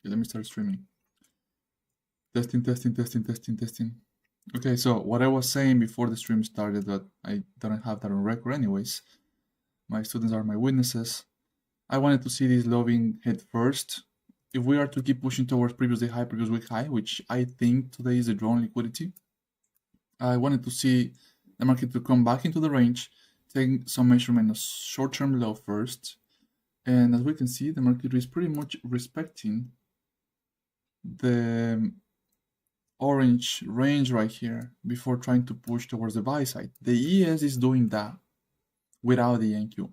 Okay, let me start streaming. Testing. Okay, so what I was saying before the stream started, that I don't have that on record anyways. My students are my witnesses. I wanted to see this low being hit first. If we are to keep pushing towards previous day high, previous week high, which I think today is the drawn liquidity, I wanted to see the market to come back into the range, take some measurement of short-term low first, and as we can see, the market is pretty much respecting the orange range right here before trying to push towards the buy side. The ES is doing that without the NQ.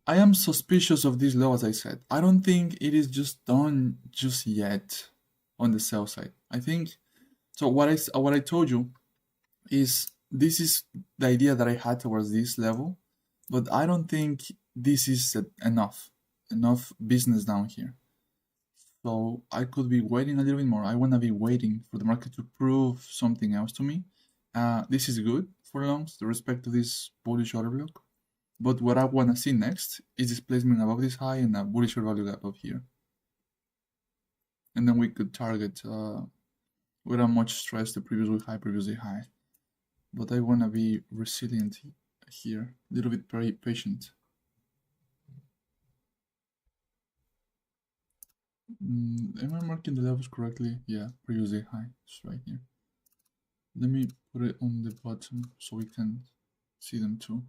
I am suspicious of this low, as I said. I don't think it is just done just yet on the sell side. I think so. What I told you is this is the idea that I had towards this level, but I don't think this is enough business down here. So I could be waiting a little bit more. I want to be waiting for the market to prove something else to me. This is good for longs, the respect to this bullish order block. But what I want to see next is displacement above this high and a bullish value gap up here. And then we could target without much stress the previous week high, previous day high. But I want to be resilient here, a little bit very patient. Am I marking the levels correctly? Yeah, previous day high, it's right here. Let me put it on the bottom so we can see them too.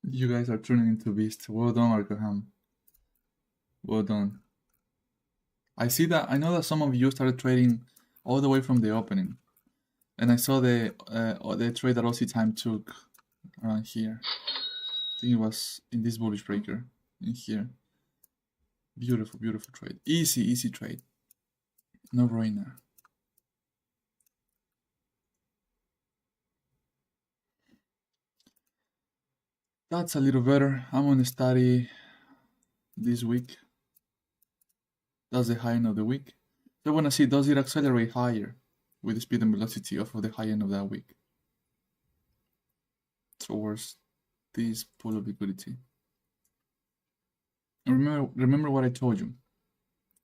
You guys are turning into beasts. Well done, Arkaham. Well done. I see that. I know that some of you started trading all the way from the opening, and I saw the trade that Aussie Time took around here. I think it was in this bullish breaker in here. Beautiful trade. Easy trade. No brainer. That's a little better. I'm gonna study this week. That's the high end of the week. So I wanna see, does it accelerate higher with the speed and velocity of the high end of that week towards this pool of liquidity? Remember what I told you.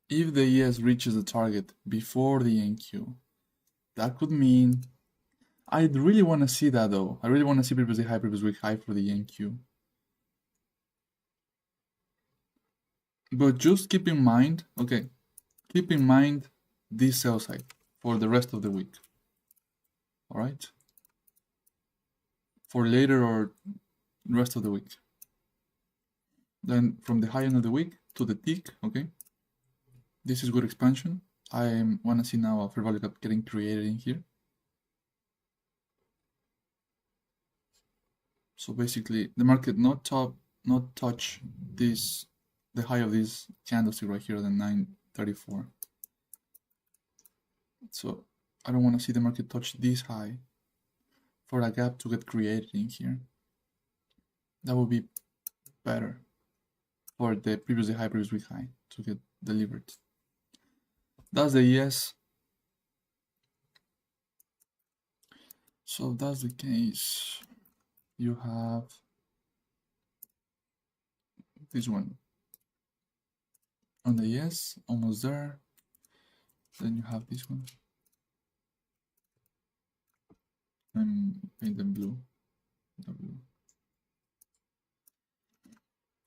If the ES reaches the target before the NQ, that could mean I really want to see that though. I really want to see previous high, previous week high for the NQ. But just keep in mind, okay, keep in mind this sell side for the rest of the week. All right? For later or rest of the week. Then from the high end of the week to the peak, okay? This is good expansion. I want to see now a fair value gap getting created in here. So basically, the market not touch this, the high of this candlestick right here, the 934. So I don't want to see the market touch this high for a gap to get created in here. That would be better for the previous high, previous week high to get delivered. That's the yes. So if that's the case, you have this one on the yes, almost there. Then you have this one. And paint them blue.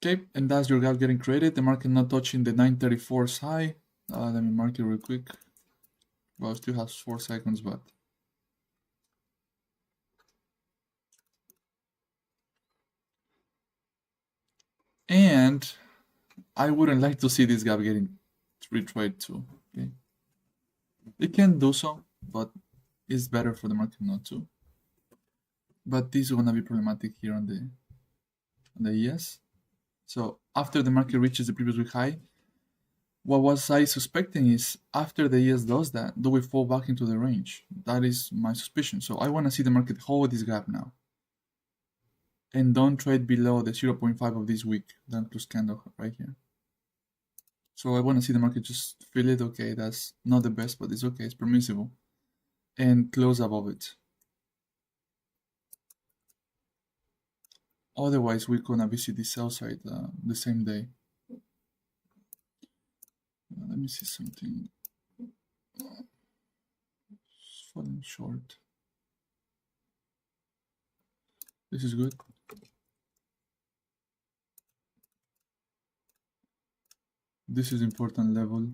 Okay, and that's your gap getting created. The market not touching the 934's high. Let me mark it real quick. Well, it still has 4 seconds, but and I wouldn't like to see this gap getting retraced too. Okay, it can do so, but it's better for the market not to. But this is gonna be problematic here on the ES. So after the market reaches the previous week high, what was I suspecting is after the ES does that, do we fall back into the range? That is my suspicion. So I want to see the market hold this gap now. And don't trade below the 0.5 of this week, that plus candle right here. So I want to see the market just feel it. Okay, that's not the best, but it's okay, it's permissible. and close above it. Otherwise, we're gonna visit the sell side the same day. Let me see something. It's falling short. This is good. This is important level.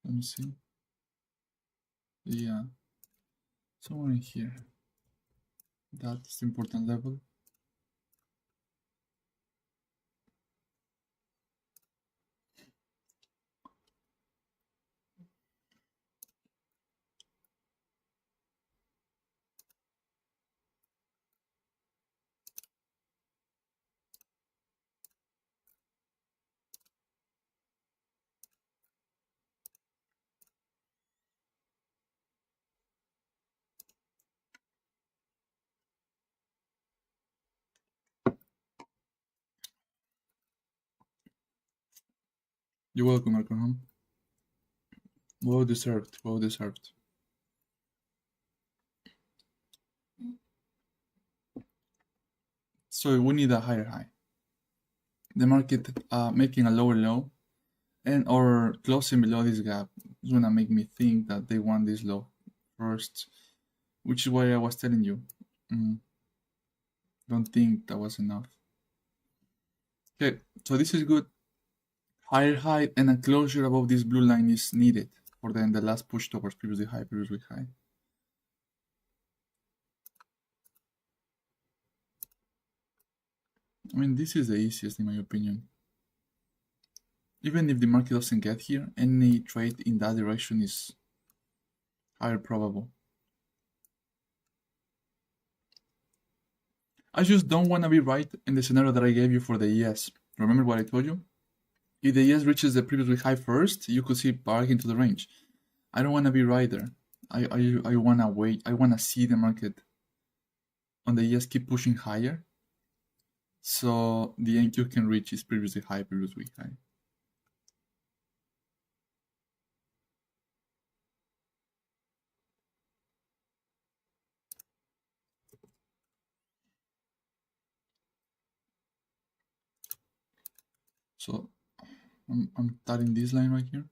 Let me see. Yeah, somewhere in here. That's important level. You're welcome, Alcohol. Well deserved. Well deserved. So we need a higher high. The market making a lower low and or closing below this gap is gonna make me think that they want this low first, which is why I was telling you. Don't think that was enough. Okay, so this is good. Higher high and a closure above this blue line is needed for then the last push towards previously high, previously high. I mean, this is the easiest in my opinion. Even if the market doesn't get here, any trade in that direction is higher probable. I just don't want to be right in the scenario that I gave you for the ES. Remember what I told you? If the ES reaches the previously high first, you could see back into the range. I don't want to be right there. I want to wait. I want to see the market on the ES keep pushing higher, so the NQ can reach its previously high, previously high. So I'm starting this line right here.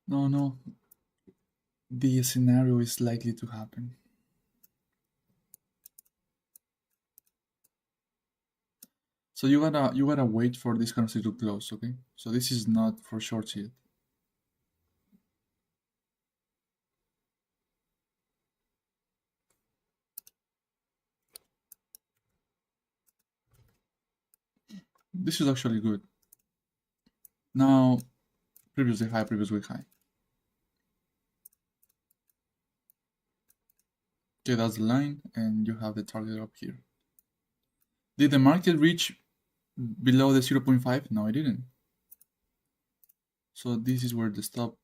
No. The scenario is likely to happen. So you gotta wait for this currency to close, okay? So this is not for shorts yet. This is actually good. Now, previously high, previously high. Okay, that's the line, and you have the target up here. Did the market reach below the 0.5? No, it didn't. So this is where the stop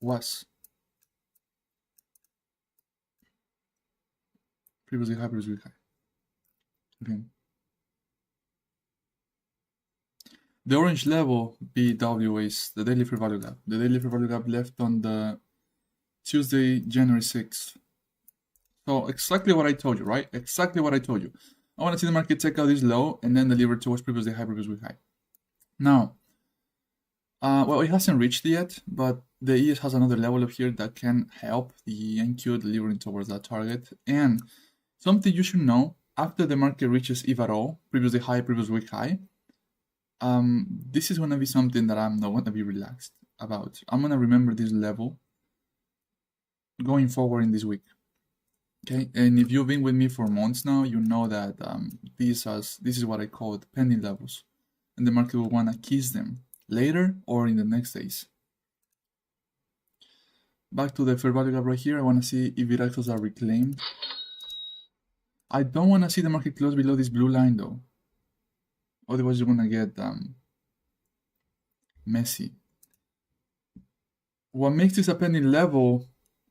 was. Previously high, previously high. Okay. The orange level, BW, is the daily fair value gap. The daily fair value gap left on the Tuesday, January 6th. So exactly what I told you, right? Exactly what I told you. I want to see the market take out this low and then deliver towards previously high, previously high. Now, well, it hasn't reached yet, but the ES has another level up here that can help the NQ delivering towards that target. And something you should know, after the market reaches, if at all, previously high, previously high, this is going to be something that I'm not going to be relaxed about. I'm going to remember this level going forward in this week. Okay, and if you've been with me for months now, you know that this is what I call the pending levels, and the market will want to kiss them later or in the next days. Back to the fair value gap right here, I want to see if it actually are reclaimed. I don't want to see the market close below this blue line though, otherwise you're gonna get messy. What makes this a pending level?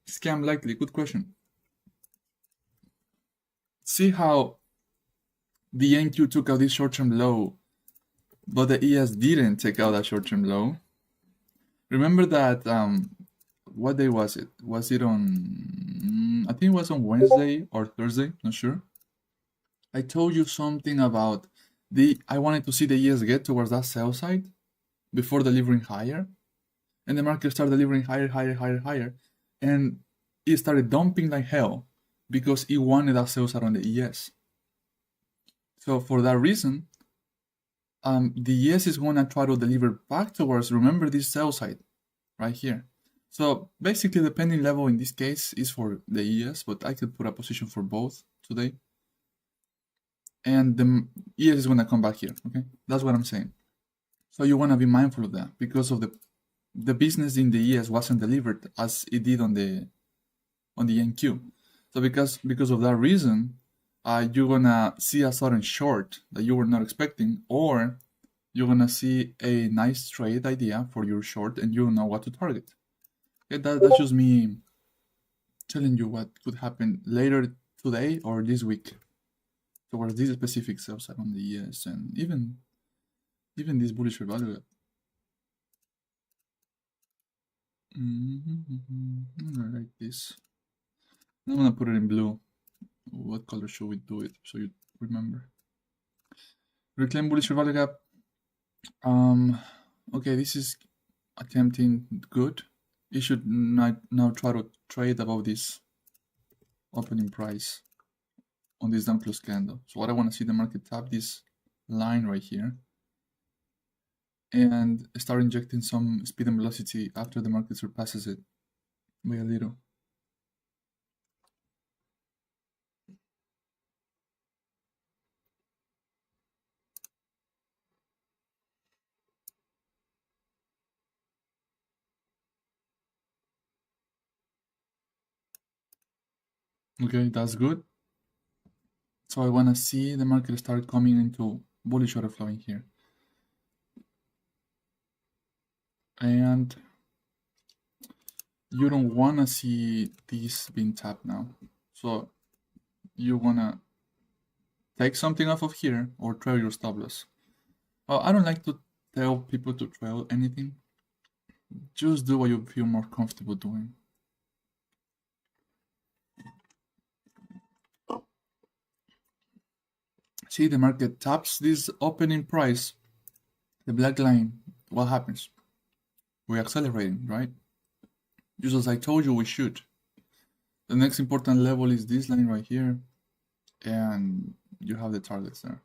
Scam likely. Good question. See how the NQ took out this short-term low but the ES didn't take out a short-term low. Remember that, what day was it? Was it on, I think it was on Wednesday or Thursday, not sure. I told you something about I wanted to see the ES get towards that sell side before delivering higher. And the market started delivering higher. And it started dumping like hell because it wanted a sell side on the ES. So for that reason, the ES is going to try to deliver back towards, remember this sell side right here. So basically the pending level in this case is for the ES, but I could put a position for both today. And the ES is going to come back here, okay? That's what I'm saying. So you want to be mindful of that because of the business in the ES wasn't delivered as it did on the NQ. So because of that reason, you're gonna see a sudden short that you were not expecting, or you're gonna see a nice trade idea for your short and you don't know what to target. Okay, that's just me telling you what could happen later today or this week towards this specific sell side on the ES and even this bullish value. Like this. I'm gonna put it in blue. What color should we do it so you remember? Reclaim bullish value gap. Okay, this is attempting good. It should now try to trade above this opening price on this down close candle. So what I want to see the market tap this line right here and start injecting some speed and velocity after the market surpasses it by a little. Okay, that's good. So I want to see the market start coming into bullish order flow in here. And you don't want to see this being tapped now. So you want to take something off of here or trail your stop loss. I don't like to tell people to trail anything. Just do what you feel more comfortable doing. See, the market taps this opening price, the black line. What happens? We're accelerating, right? Just as I told you we should. The next important level is this line right here, and you have the targets there.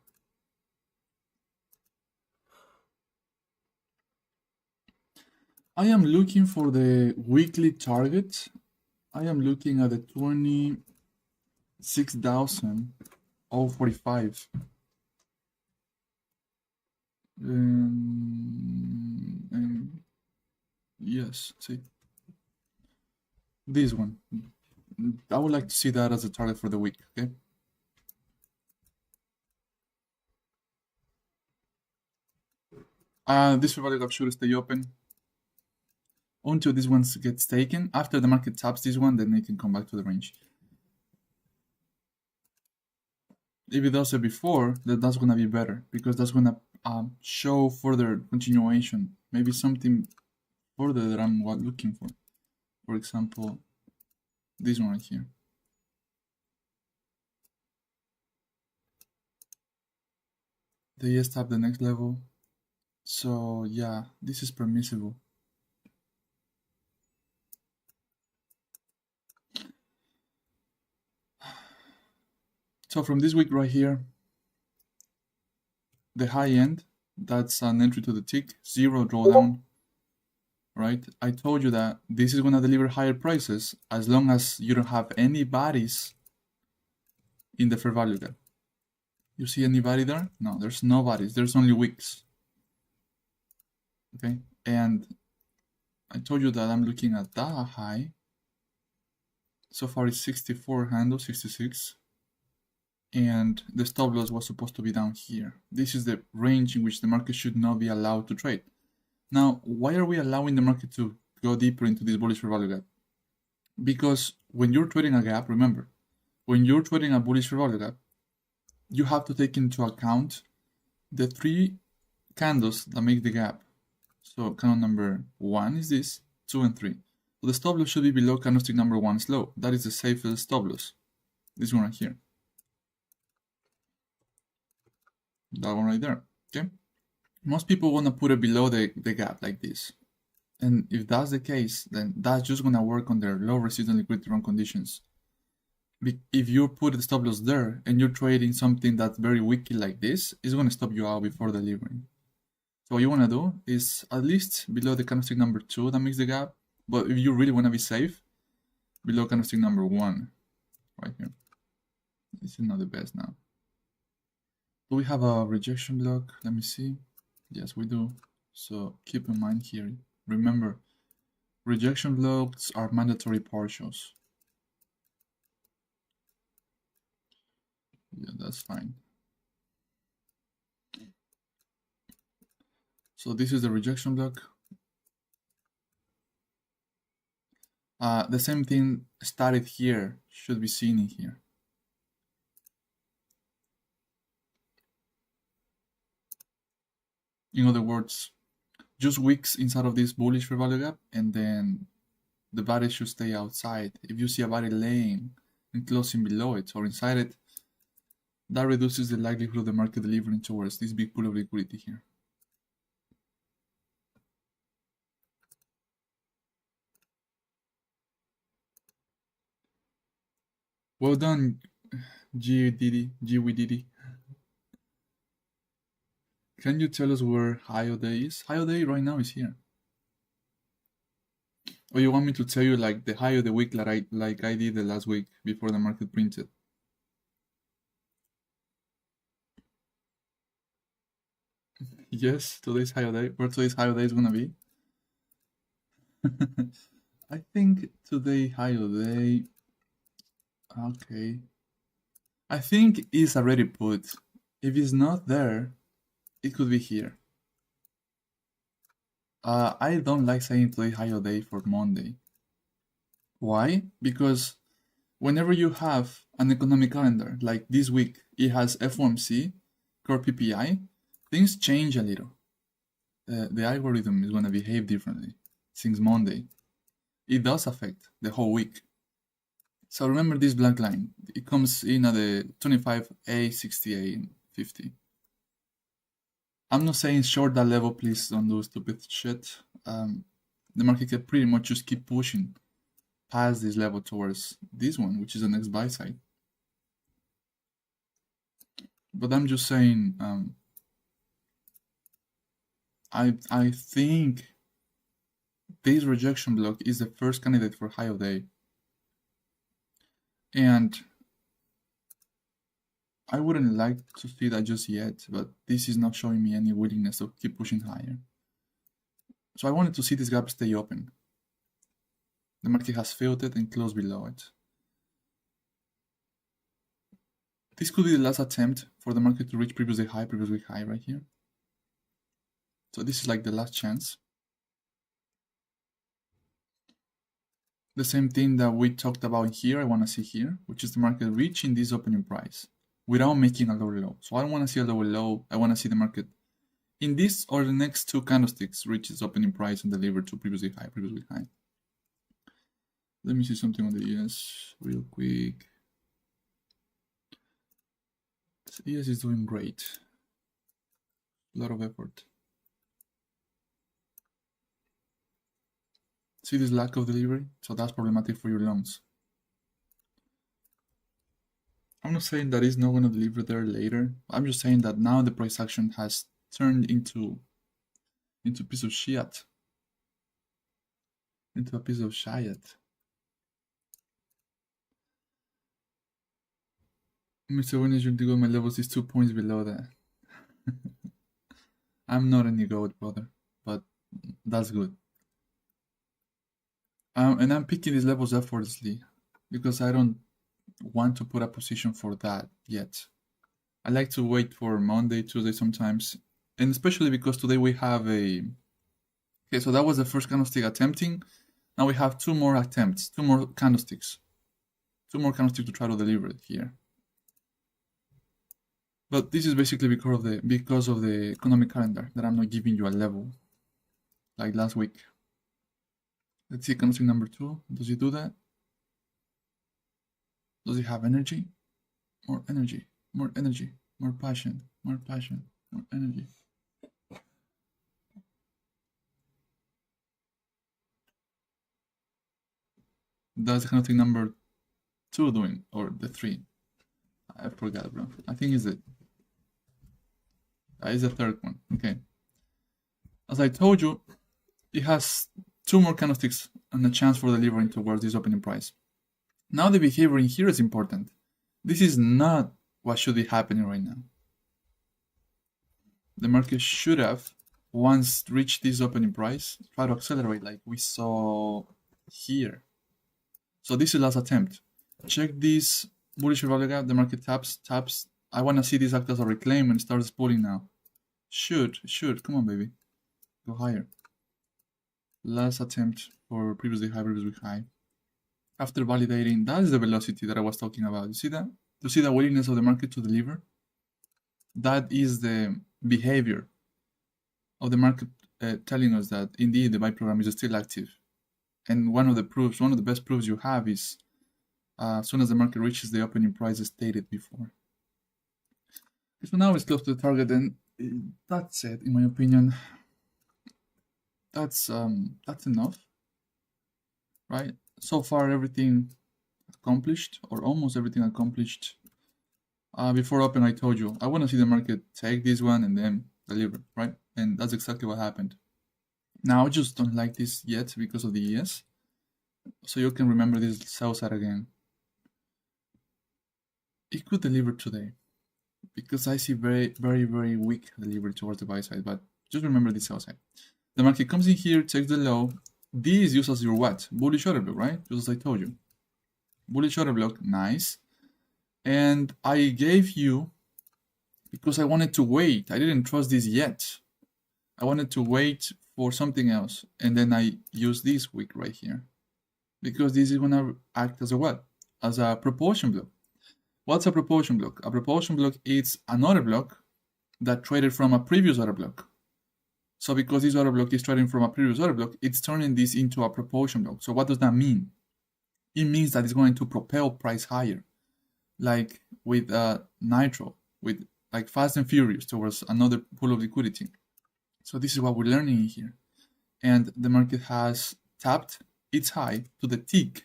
I am looking for the weekly target. I am looking at the 26,045. And yes, see this one. I would like to see that as a target for the week. Okay. This value gap should stay open until this one gets taken. After the market taps this one, then it can come back to the range. If it does it before, that's gonna be better because that's gonna show further continuation. Maybe something further that I'm looking for. For example, this one right here. They just tap the next level. So yeah, this is permissible. So from this week right here, the high end, that's an entry to the tick, 0 drawdown, right? I told you that this is gonna deliver higher prices as long as you don't have any bodies in the fair value gap. You see anybody there? No, there's no bodies, there's only wicks. Okay, and I told you that I'm looking at that high. So far it's 64 handle, 66. And the stop loss was supposed to be down here. This is the range in which the market should not be allowed to trade. Now, why are we allowing the market to go deeper into this bullish fair value gap? Because when you're trading a gap, remember, when you're trading a bullish fair value gap, you have to take into account the 3 candles that make the gap. So candle number 1 is this, 2 and 3. So the stop loss should be below candlestick number 1's low. That is the safest stop loss. This one right here. That one right there. Okay. Most people want to put it below the gap like this. And if that's the case, then that's just going to work under low resistance liquidity run conditions. If you put the stop loss there and you're trading something that's very wicky like this, it's going to stop you out before delivering. So what you want to do is at least below the candlestick number 2 that makes the gap. But if you really want to be safe, below candlestick number 1, right here. This is not the best now. Do we have a rejection block? Let me see. Yes, we do. So keep in mind here. Remember, rejection blocks are mandatory partials. Yeah, that's fine. So this is the rejection block. The same thing started here should be seen in here. In other words, just wicks inside of this bullish fair value gap, and then the body should stay outside. If you see a body laying and closing below it or inside it, that reduces the likelihood of the market delivering towards this big pool of liquidity here. Well done, GWDD. Can you tell us where high of day is? High of day right now is here. Or you want me to tell you like the high of the week like I did the last week before the market printed? Yes, today's high of day. Where today's high of day is gonna be? I think today high of day. Okay. I think it's already put. If it's not there, it could be here. I don't like saying today high of day for Monday. Why? Because whenever you have an economic calendar, like this week, it has FOMC, core PPI, things change a little. The algorithm is going to behave differently since Monday. It does affect the whole week. So remember this black line. It comes in at the 25A, 68, 50. I'm not saying short that level, please don't do stupid shit. The market can pretty much just keep pushing past this level towards this one, which is the next buy side. But I'm just saying, I think this rejection block is the first candidate for high of day. And I wouldn't like to see that just yet, but this is not showing me any willingness to keep pushing higher. So I wanted to see this gap stay open. The market has filled it and closed below it. This could be the last attempt for the market to reach previous week high right here. So this is like the last chance. The same thing that we talked about here, I want to see here, which is the market reaching this opening price without making a lower low. So I don't want to see a lower low. I want to see the market in this or the next two candlesticks reach its opening price and deliver to previous week high. Let me see something on the ES real quick. ES is doing great. A lot of effort. See this lack of delivery? So that's problematic for your longs. I'm not saying that it's not going to deliver there later. I'm just saying that now the price action has turned into a piece of shit. Into a piece of shit. Mr. When is your to go? My levels is 2 points below that. I'm not any goat, brother, but that's good. And I'm picking these levels effortlessly because I don't want to put a position for that yet. I like to wait for Monday, Tuesday sometimes, and especially because today we have a... Okay, so that was the first candlestick attempting. Now we have two more attempts, two more candlesticks to try to deliver it here. But this is basically because of the economic calendar that I'm not giving you a level like last week. Let's see candlestick number 2. Does it do that? Does it have energy? More energy, more energy, more passion, more passion, more energy. That's candlestick number 2 doing, or the 3? I forgot, bro. I think it's the third one. Okay. As I told you, it has 2 more candlesticks and a chance for delivering towards this opening price. Now the behavior in here is important. This is not what should be happening right now. The market should have, once reached this opening price, try to accelerate like we saw here. So this is last attempt. Check this bullish value gap. The market taps. I want to see this act as a reclaim and starts pulling now. Should. Come on, baby. Go higher. Last attempt for previously high. After validating, that is the velocity that I was talking about. You see that? You see the willingness of the market to deliver? That is the behavior of the market telling us that indeed the buy program is still active. And one of the best proofs you have is as soon as the market reaches the opening price stated before. So now it's close to the target, and that's it, in my opinion. That's enough, right? So far, everything accomplished, or almost everything accomplished. Before open, I told you I want to see the market take this one and then deliver, right? And that's exactly what happened. Now I just don't like this yet because of the ES. So you can remember this sell side again. It could deliver today because I see very, very, very weak delivery towards the buy side. But just remember this sell side. The market comes in here, takes the low. This uses your what? Bullish order block, right? Just as I told you. Bullish order block, nice. And I gave you, because I wanted to wait. I didn't trust this yet. I wanted to wait for something else. And then I use this wick right here. Because this is going to act as a what? As a propulsion block. What's a propulsion block? A propulsion block is an order block that traded from a previous order block. So because this order block is trading from a previous order block, it's turning this into a propulsion block. So what does that mean? It means that it's going to propel price higher. Like with Nitro, with like Fast and Furious towards another pool of liquidity. So this is what we're learning here. And the market has tapped its high to the tick,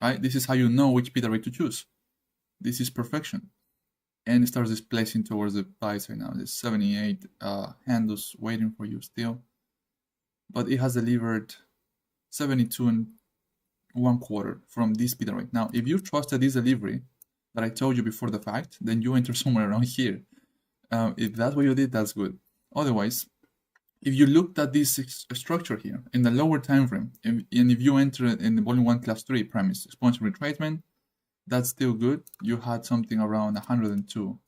right? This is how you know which beta rate to choose. This is perfection. And it starts displacing towards the buy side now. There's 78 handles waiting for you still. But it has delivered 72 and 1/4 from this beta rate. Now, if you trusted this delivery that I told you before the fact, then you enter somewhere around here. If that's what you did, that's good. Otherwise, if you looked at this structure here in the lower time frame, and if you enter it in the volume 1 class 3 premise, exponential retracement, that's still good. You had something around 102.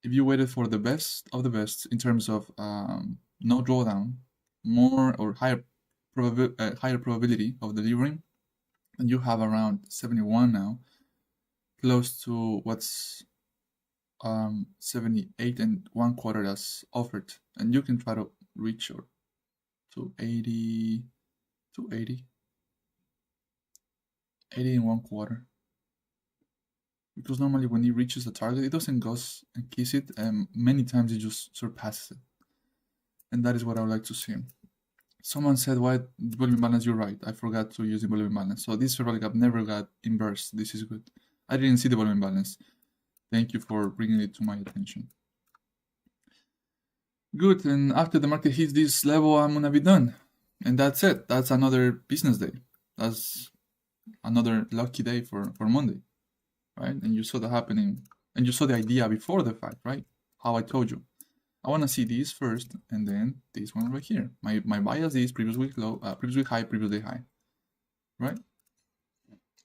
If you waited for the best of the best in terms of no drawdown, more or higher probability of delivering, and you have around 71 now, close to what's 78 and 1/4 that's offered, and you can try to reach or to 80 and 1/4, because normally when it reaches the target, it doesn't go and kiss it, and many times it just surpasses it, and that is what I would like to see. Someone said, why volume balance? You're right, I forgot to use the volume balance. So this fair value gap never got inverse. This is good. I didn't see the volume balance. Thank you for bringing it to my attention. Good, and after the market hits this level, I'm gonna be done. And that's it. That's another business day. That's another lucky day for Monday, right? And you saw that happening, and you saw the idea before the fact, right? How I told you. I wanna see these first, and then this one right here. My bias is previous week low, previous week high, previous day high, right?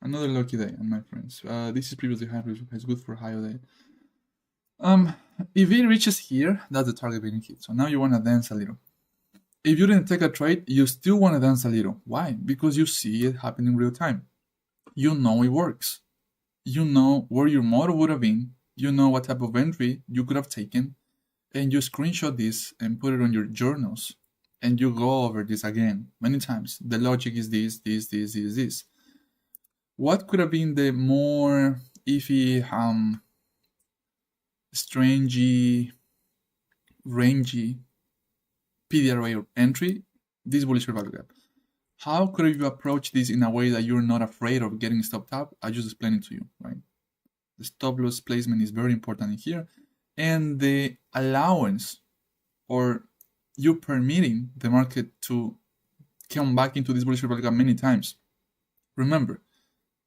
Another lucky day, my friends. This is previously high, previous week high. It's good for higher day. If it reaches here, that's the target being hit. So now you want to dance a little. If you didn't take a trade, you still want to dance a little. Why? Because you see it happen in real time. You know it works. You know where your model would have been you know what type of entry you could have taken, and you screenshot this and put it on your journals, and you go over this again many times. The logic is this. What could have been the more iffy, strangey, rangy PDRA or entry? This bullish fair value gap. How could you approach this in a way that you're not afraid of getting stopped up? I just explained it to you, right? The stop loss placement is very important in here, and the allowance, or you permitting the market to come back into this bullish fair value gap many times. Remember,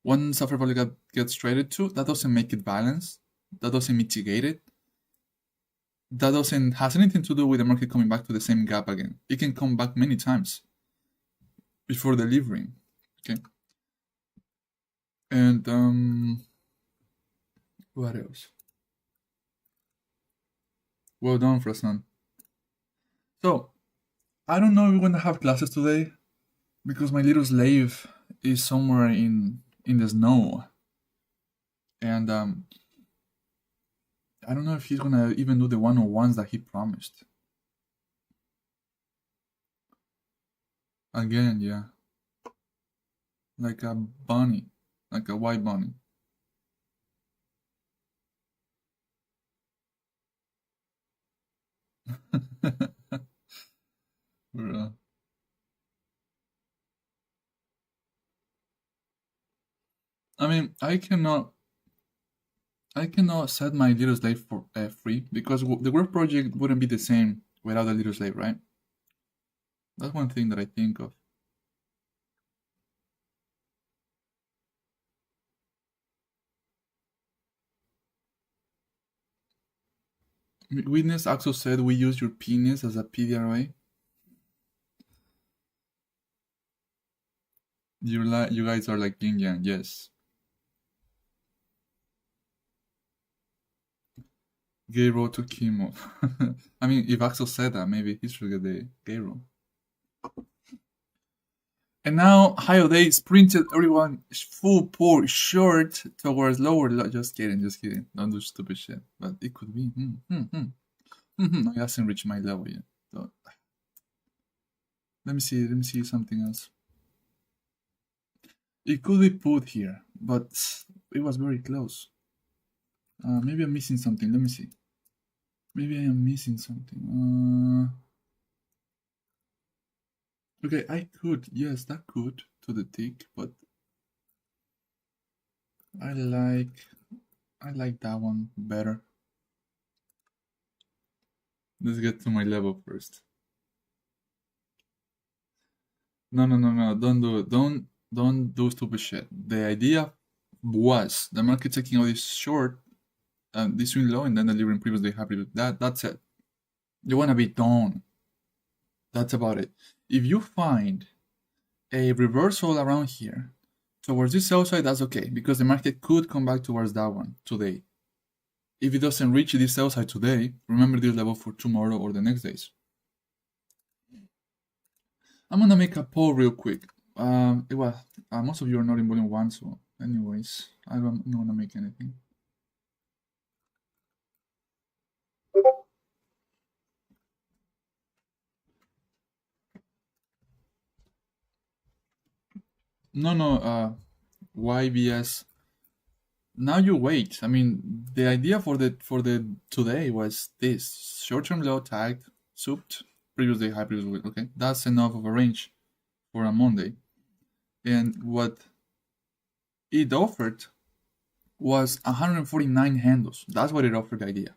once a fair value gap gets traded to, that doesn't make it balanced, that doesn't mitigate it, that doesn't has anything to do with the market coming back to the same gap again. It can come back many times before delivering. Okay. And what else? Well done, Fresnan. So I don't know if we're gonna have classes today because my little slave is somewhere in the snow, and I don't know if he's gonna even do the 101s that he promised. Again, yeah. Like a bunny, like a white bunny. Bruh. I mean, I cannot set my little slave for free because the work project wouldn't be the same without a little slave, right? That's one thing that I think of. Witness Axel said we use your penis as a PDRA. You guys are like yin yang, yes. Gay roll to chemo. I mean, if Axel said that, maybe he should get the gay roll. And now High Day sprinted everyone full pour short towards lower. Just kidding. Don't do stupid shit. But it could be. It hasn't reached my level yet. So, let me see something else. It could be put here, but it was very close. Maybe I'm missing something. Let me see. Maybe I am missing something. Okay, I could. Yes, that could to the tick, but I like that one better. Let's get to my level first. No. Don't do it. Don't do stupid shit. The idea was the market taking all this short, this swing low, and then delivering previously happy with that. That's it. You wanna be done. That's about it. If you find a reversal around here towards this sell side, that's okay because the market could come back towards that one today. If it doesn't reach this sell side today, remember this level for tomorrow or the next days. I'm gonna make a poll real quick. Most of you are not in volume 1, so anyways, I don't want to make anything. No, YBS. Now you wait. I mean, the idea for the today was this short-term low tagged, souped, previous day high, previous week. Okay, that's enough of a range for a Monday. And what it offered was 149 handles. That's what it offered the idea.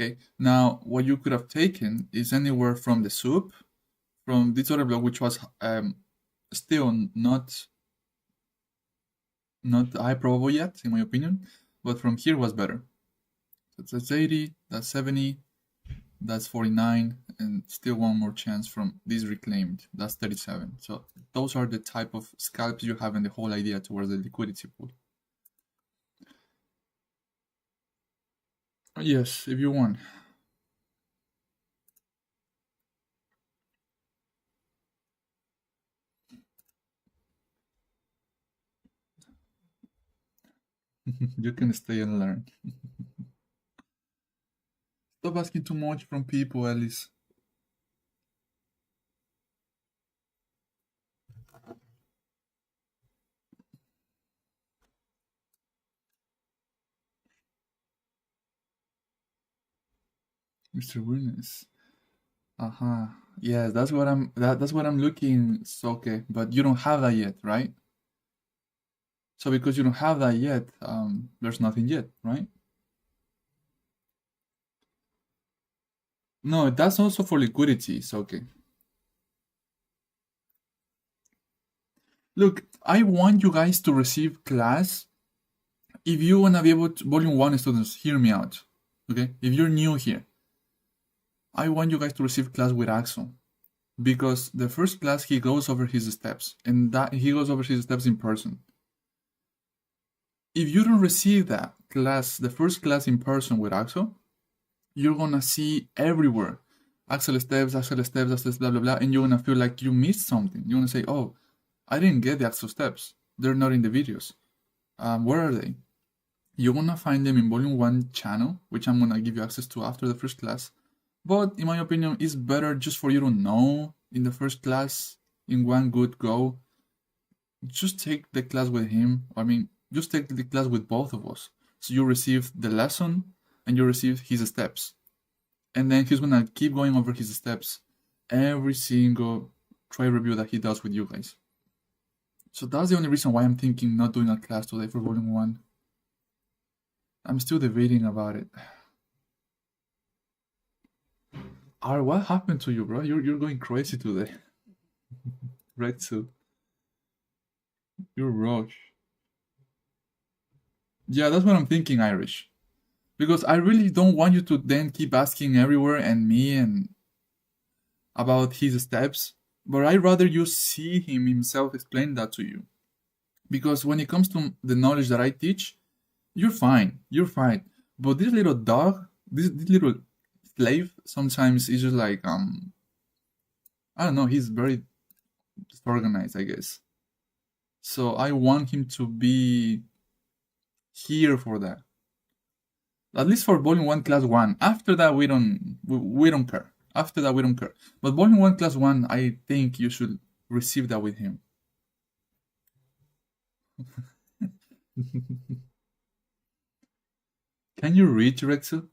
Okay, now what you could have taken is anywhere from the soup, from this other block, which was still not high probable yet, in my opinion, but from here was better. So that's 80, that's 70, that's 49, and still one more chance from this reclaimed. That's 37. So those are the type of scalps you have in the whole idea towards the liquidity pool. Yes, if you want. You can stay and learn. Stop asking too much from people, Alice. Mr. Weirdness. Yes, that's what I'm looking. So okay, but you don't have that yet, right? So because you don't have that yet, there's nothing yet, right? No, that's also for liquidity. So okay. Look, I want you guys to receive class. If you wanna be able to, volume one students, hear me out. Okay? If you're new here, I want you guys to receive class with Axel. Because the first class he goes over his steps, and that he goes over his steps in person. If you don't receive that class, the first class in person with Axel, you're gonna see everywhere Axel steps, blah blah blah, and you're gonna feel like you missed something. You're gonna say, "Oh, I didn't get the Axel steps. They're not in the videos. Where are they?" You're gonna find them in Volume 1 channel, which I'm gonna give you access to after the first class. But in my opinion, it's better just for you to know in the first class in one good go. Just take the class with him. I mean, just take the class with both of us. So you receive the lesson and you receive his steps. And then he's gonna keep going over his steps every single trade review that he does with you guys. So that's the only reason why I'm thinking not doing a class today for Volume 1. I'm still debating about it. R, what happened to you, bro? You're going crazy today. Red suit. You're rough. Yeah, that's what I'm thinking, Irish. Because I really don't want you to then keep asking everywhere and me and about his steps, but I'd rather you see him himself explain that to you. Because when it comes to the knowledge that I teach, you're fine. You're fine. But this little dog, this little slave, sometimes is just like I don't know, he's very disorganized, I guess. So I want him to be here for that. At least for volume 1 class 1. After that we don't care. After that we don't care. But volume 1 class 1, I think you should receive that with him. Can you reach Rexu?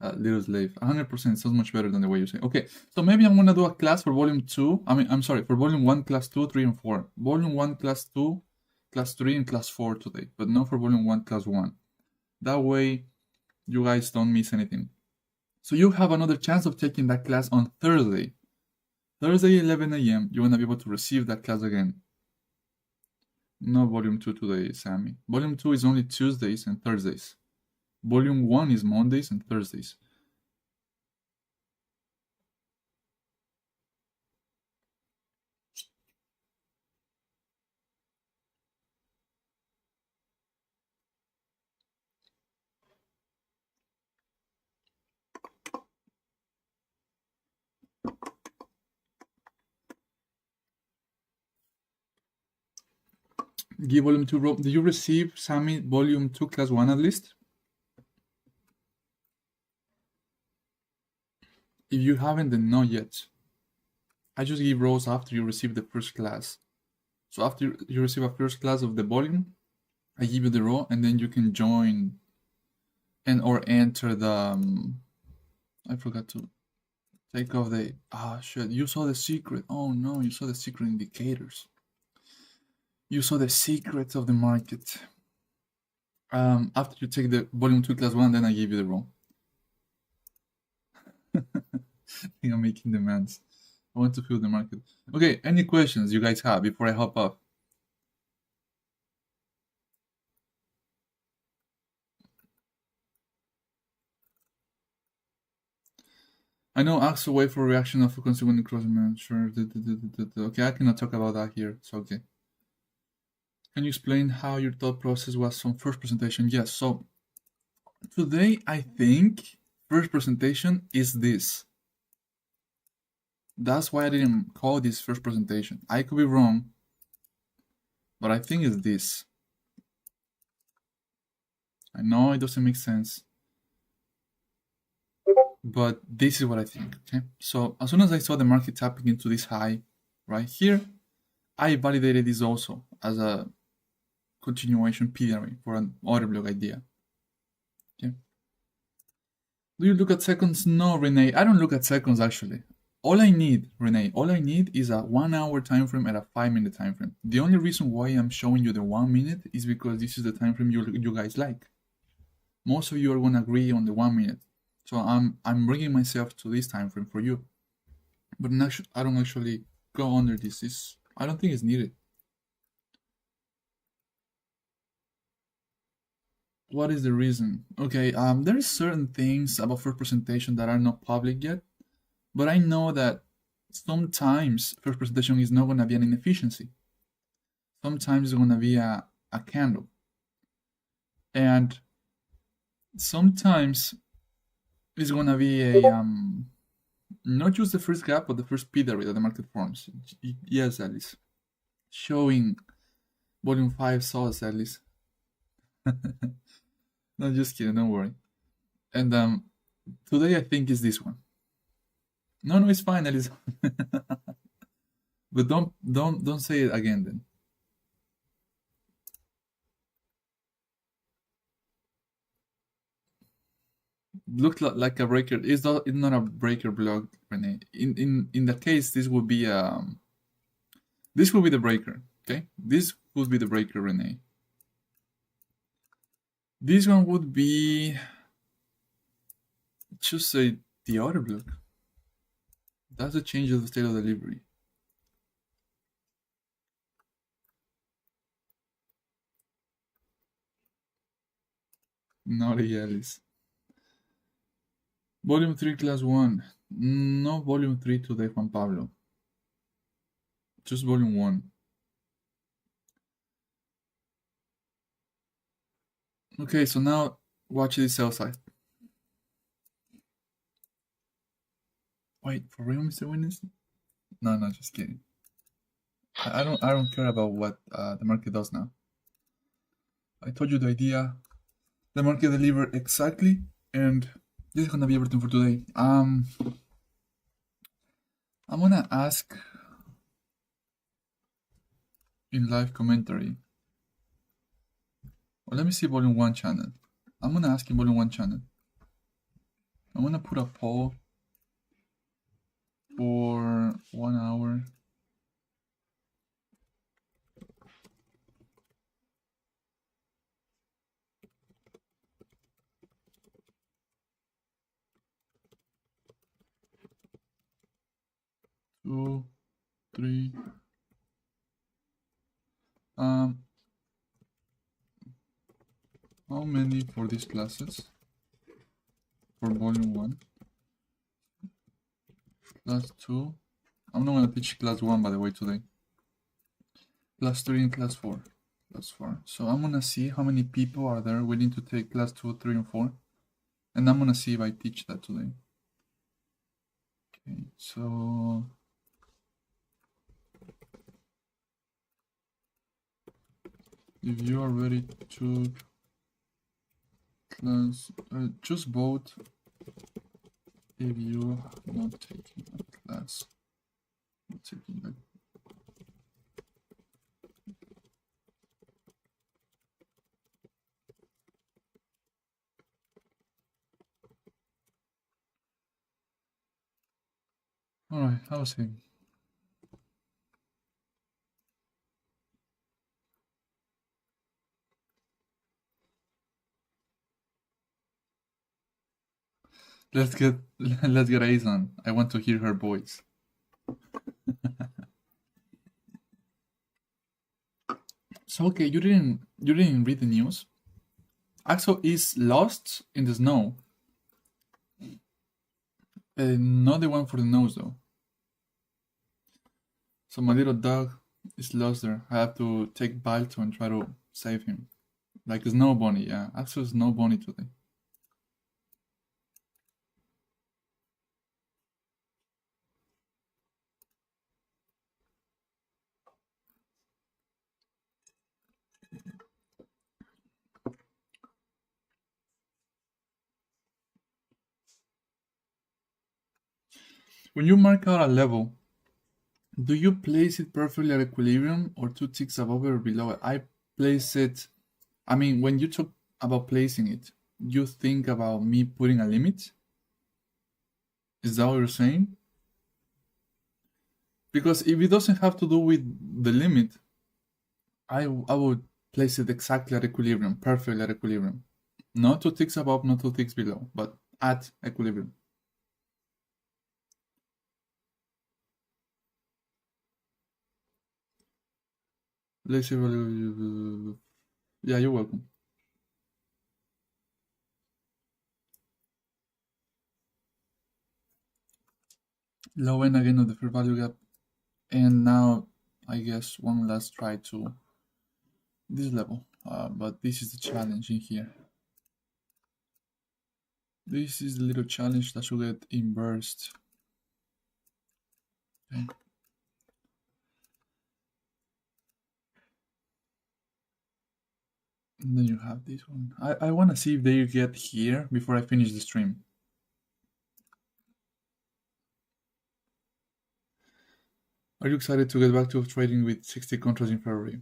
Little slave. 100% sounds much better than the way you say. Okay, so maybe I'm gonna do a class for volume 2. I'm sorry, for volume 1, class 2, 3, and 4. Volume 1, class 2, class 3, and class 4 today, but not for volume 1, class 1. That way, you guys don't miss anything. So you have another chance of taking that class on Thursday. Thursday, 11 a.m., you're gonna be able to receive that class again. No volume 2 today, Sammy. Volume 2 is only Tuesdays and Thursdays. Volume 1 is Mondays and Thursdays. Give volume 2, Rob. Did you receive, Sammy, volume 2, class 1 at least? If you haven't, then not yet. I just give rows after you receive the first class. So after you receive a first class of the volume, I give you the row, and then you can join and or enter the. I forgot to take off the. Shit! You saw the secret. Oh no! You saw the secret indicators. You saw the secrets of the market. After you take the volume 2 class 1, then I give you the row. I think I'm making demands. I want to feel the market. Okay, any questions you guys have before I hop off? I know Axel wait for a reaction of a consequent crossman. Sure. Okay, I cannot talk about that here. It's okay. Can you explain how your thought process was on first presentation? Yes, so today I think first presentation is this. That's why I didn't call this first presentation. I could be wrong, but I think it's this. I know it doesn't make sense. but this is what I think. Okay, so as soon as I saw the market tapping into this high right here, I validated this also as a continuation theory for an order block idea. Okay. Do you look at seconds? No, Renee, I don't look at seconds actually. All I need, Renee, all I need is a 1 hour time frame and a 5-minute time frame. The only reason why I'm showing you the 1 minute is because this is the time frame you guys like. Most of you are gonna agree on the 1 minute, so I'm bringing myself to this time frame for you. But I don't actually go under this. I don't think it's needed. What is the reason? Okay, there is certain things about first presentation that are not public yet, but I know that sometimes first presentation is not gonna be an inefficiency. Sometimes it's gonna be a candle, and sometimes it's gonna be a not just the first gap, but the first P that the market forms. Yes, Alice. Showing volume 5 sauce, Alice. No, just kidding, don't worry. And today I think is this one. No, it's fine, Alice. But don't say it again then. Looked like a breaker. It's not a breaker block, Renee. In that case, this will be the breaker. Okay, this would be the breaker, Renee. This one would be just say the order block. That's a change of the state of delivery. Naughty Alice. Volume 3, class 1. No volume 3 today, Juan Pablo. Just volume 1. Okay, so now watch the sell side. Wait, for real, Mr. Winners? No, just kidding. I don't care about what the market does now. I told you the idea. The market delivered exactly, and this is gonna be everything for today. I'm gonna ask in live commentary. Well, let me see volume 1 channel. I'm gonna ask in volume 1 channel. I'm gonna put a poll for 1 hour. Two, three. How many for these classes? For volume 1. Class 2. I'm not gonna teach class 1 by the way today. Class 3 and class 4. Class 4. So I'm gonna see how many people are there willing to take class 2, 3, and 4. And I'm gonna see if I teach that today. Okay, so if you are ready to class, just vote if you are not taking a class. Not taking that. All right, I was saying. Let's get Ace on. I want to hear her voice. So okay, you didn't read the news. Axel is lost in the snow. Not the one for the nose though. So my little dog is lost there. I have to take Balto and try to save him. Like a snow bunny, yeah. Axel is snow bunny today. When you mark out a level, do you place it perfectly at equilibrium or 2 ticks above it or below it? I place it, I mean, when you talk about placing it, you think about me putting a limit? Is that what you're saying? Because if it doesn't have to do with the limit, I would place it exactly at equilibrium, perfectly at equilibrium. Not 2 ticks above, not 2 ticks below, but at equilibrium. Let's see. Yeah, you're welcome. Low end again of the fair value gap. And now, I guess, one last try to this level. But this is the challenge in here. This is the little challenge that should get inversed. Okay. And then you have this one. I want to see if they get here before I finish the stream. Are you excited to get back to trading with 60 contracts in February?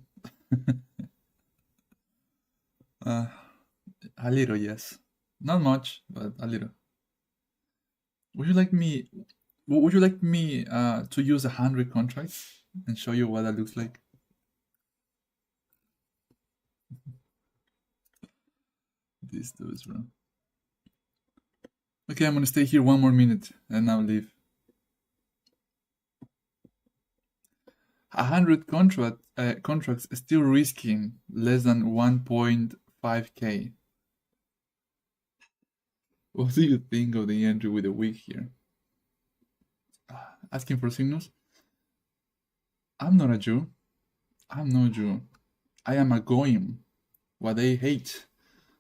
A little, yes. Not much, but a little. Would you like me to use 100 contracts and show you what that looks like? These dudes, bro. Okay, I'm gonna stay here one more minute and I'll leave. 100 contracts still risking less than 1.5k. What do you think of the entry with a wick here? Asking for signals? I'm not a Jew. I'm no Jew. I am a goyim. What they hate,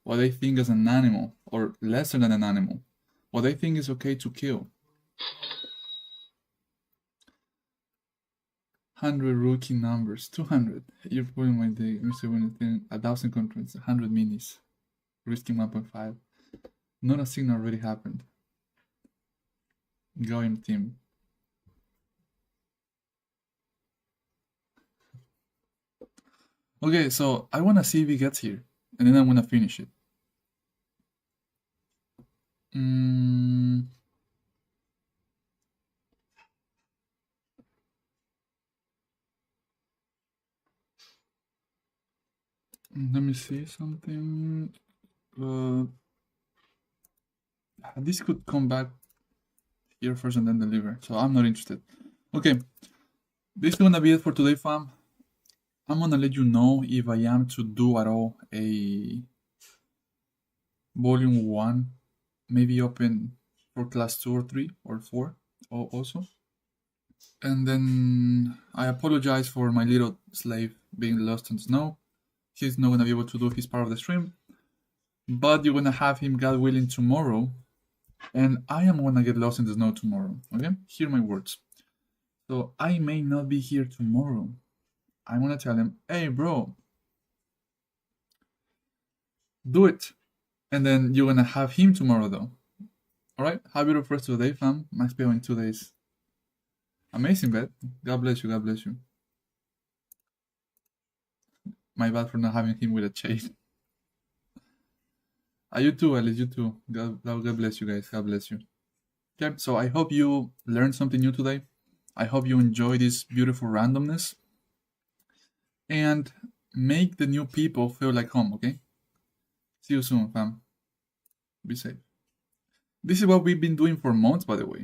what they think is an animal, or lesser than an animal, what they think is okay to kill. 100 rookie numbers, 200. You're putting my day, Mr. Winnington, 1,000 contracts, 100 minis, risking 1.5. Not a signal already happened. Goyim team. Okay, so I want to see if he gets here, and then I'm going to finish it. Let me see something. This could come back here first and then deliver, so I'm not interested. Okay, this is gonna be it for today, fam. I'm gonna let you know if I am to do at all a volume 1, maybe open for class 2 or 3 or 4 also. And then I apologize for my little slave being lost in snow. He's not gonna be able to do his part of the stream, but you're gonna have him, God willing, tomorrow, and I am gonna get lost in the snow tomorrow. Okay, hear my words. So I may not be here tomorrow. I'm gonna tell him, hey bro, do it, and then you're gonna have him tomorrow though. All right, have a beautiful rest of the day, fam. Max pay in 2 days. Amazing, bet. God bless you. God bless you. My bad for not having him with a chain. You too, Alice. You too. God bless you guys. God bless you. Okay, so I hope you learned something new today. I hope you enjoy this beautiful randomness. And make the new people feel like home, okay? See you soon, fam. Be safe. This is what we've been doing for months, by the way.